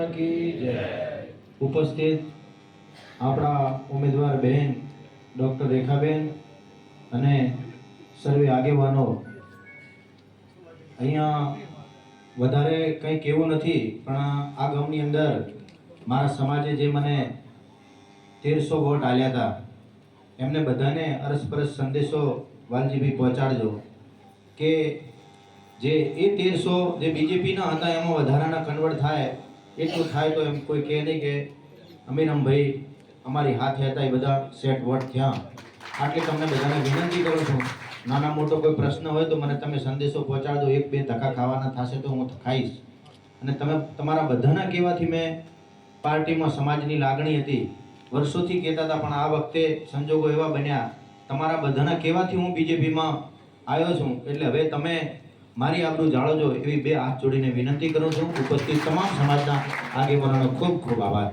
की जय। उपस्थित આપણા ઉમેદવાર બહેન ડોક્ટર રેખાબેન અને સર્વે આગેવાનો, અહીંયા વધારે કંઈ કહેવું નથી, પણ આ ગામની અંદર મારા સમાજે જે મને 1300 વોટ આલ્યા હતા એમને બધાને અરસપરસ સંદેશો વાલજીભાઈ પહોંચાડજો કે જે એ 1300 જે બીજેપીના હતા એમાં વધારાના કન્વર્ટ થાય એટલું થાય તો એમ કોઈ કહે નહીં કે અમીરમભાઈ અમારી હાથે હતા એ બધા સેટ વોટ થયા. આટલી તમને બધાને વિનંતી કરું છું, નાના મોટો કોઈ પ્રશ્ન હોય તો મને તમે સંદેશો પહોંચાડજો. 1-2 ધક્કા ખાવાના થશે તો હું ખાઈશ. અને તમે તમારા બધાના કહેવાથી મેં પાર્ટીમાં સમાજની લાગણી હતી, વર્ષોથી કહેતા હતા, પણ આ વખતે સંજોગો એવા બન્યા તમારા બધાના કહેવાથી હું બીજેપીમાં આવ્યો છું. એટલે હવે તમે મારી આબરૂ જાળવજો એવી 2 હાથ જોડીને વિનંતી કરું છું. ઉપસ્થિત તમામ સમાજના આગેવાનોનો ખૂબ ખૂબ આભાર.